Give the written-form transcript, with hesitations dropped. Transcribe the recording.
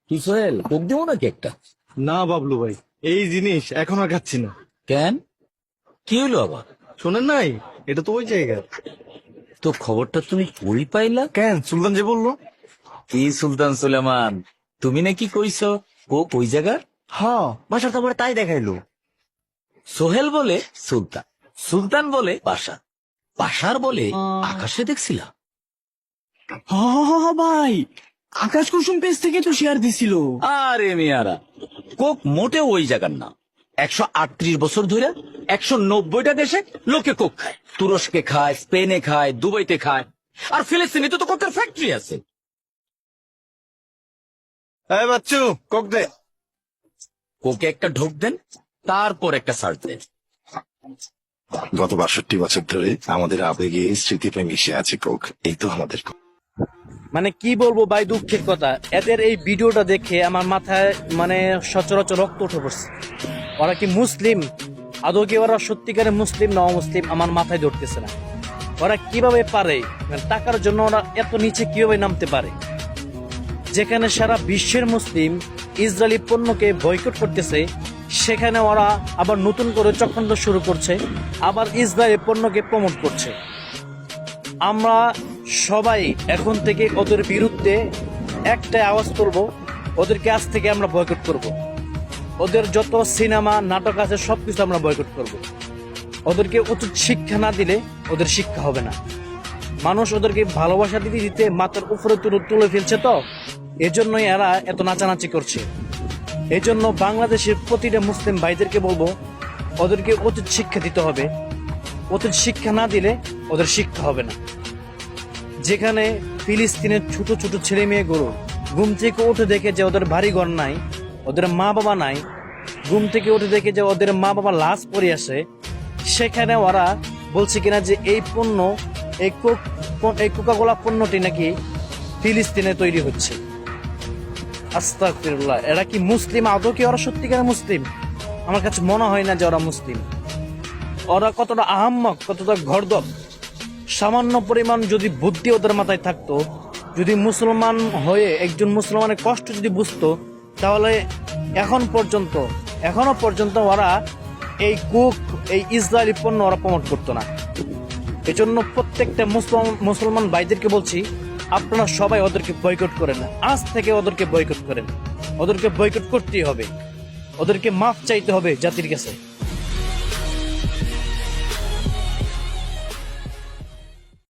কি সোহেল, কোক দেবো নাকি একটা? না বাবলু ভাই, এই জিনিস এখন আর খাচ্ছি না। কেন, কি হলো আবার? শোনেন নাই, এটা তো ওই জায়গা। তো খবরটা তুমি কই পাইলা? কেন, সুলতান যে বললো। কি সুলতান সুলেমান, তুমি নাকি কইছো কোক ওই জায়গার? হ্যাঁ, বাসার তো আমার তাই দেখাইলো। সোহেল বলে সুলতান, সুলতান বলে বাসার, বাসার বলে আকাশে দেখছিলাম। ভাই, আকাশ কুসুম পেজ থেকে তো শেয়ার দিছিল। আরে মিয়ারা, কোক মোটেও ওই জায়গার না। 138 বছর ধরে 190টা দেশে লোকে কোক খায়। তুরস্কে খায়, স্পেনে খায়, দুবাইতে খায়, আর ফিলিস্তিনে তো কোকের ফ্যাক্টরি আছে। এই বাচ্চু, কোক দে। কোকে একটা ঢোক দেন, তারপর একটা সার্চ দেন। গত 62 বছর ধরে আমাদের আবেগে স্মৃতিতে মিশে আছে কোক। এই তো আমাদের কোক। মানে কি বলবো ভাই, দুঃখের কথা, এদের এই ভিডিওটা দেখে আমার মাথায় মানে সচরাচর রক্ত উঠে পড়ছে। ওরা কি মুসলিম? আদৌ কি ওরা সত্যিকারের মুসলিম না অমুসলিম আমার মাথায় ধরতেছে না। ওরা কিভাবে পারে, মানে টাকার জন্য ওরা এত নিচে কিভাবে নামতে পারে? যেখানে সারা বিশ্বের মুসলিম ইসরায়েলি পণ্যকে বয়কট করতেছে, সেখানে ওরা আবার নতুন করে চক্রান্ত শুরু করছে, আবার ইসরায়েলি পণ্যকে প্রমোট করছে। আমরা সবাই এখন থেকে ওদের বিরুদ্ধে একটাই আওয়াজ করব, ওদেরকে আজ থেকে আমরা বয়কট করব। ওদের যত সিনেমা নাটক আছে সবকিছু আমরা বয়কট করব। ওদেরকে উচিত শিক্ষা না দিলে ওদের শিক্ষা হবে না। মানুষ ওদেরকে ভালোবাসা দিতে দিতে মাথার উপরে তুলে ফেলছে, তো এজন্যই এরা এত নাচানাচি করছে। এজন্য বাংলাদেশের প্রতিটা মুসলিম ভাইদেরকে বলবো, ওদেরকে উচিত শিক্ষা দিতে হবে। উচিত শিক্ষা না দিলে ওদের শিক্ষা হবে না। যেখানে ফিলিস্তিনের ছোট ছোট ছেলে মেয়েগুলো ঘুম থেকে উঠে দেখে যে ওদের বাড়ি ঘর নাই, ওদের মা বাবা নাই, ঘুম থেকে উঠে দেখে যে ওদের মা বাবা লাশ পড়ে আসে, সেখানে ওরা বলছে কিনা যে এই পণ্য, এই কোকাকোলা পণ্যটি নাকি ফিলিস্তিনে তৈরি হচ্ছে। আস্তাগফিরুল্লাহ, এরা কি মুসলিম? আদৌ কি ওরা সত্যিকারের মুসলিম? আমার কাছে মনে হয় না যে ওরা মুসলিম। ওরা কতটা আহাম্মক, কতটা গর্দভ। সামান্য পরিমাণ যদি বুদ্ধি ওদের মাথায় থাকতো, যদি মুসলমান হয়ে একজন মুসলমানের কষ্ট যদি বুঝতো, তাহলে এখনো পর্যন্ত ওরা এই কোক, এই ইসরায়েলি পণ্য ওরা প্রমোট করতো না। এজন্য প্রত্যেকটা মুসলমান ভাইদেরকে বলছি, আপনারা সবাই ওদেরকে বয়কট করেন। আজ থেকে ওদেরকে বয়কট করেন। ওদেরকে বয়কট করতেই হবে, ওদেরকে মাফ চাইতে হবে জাতির কাছে।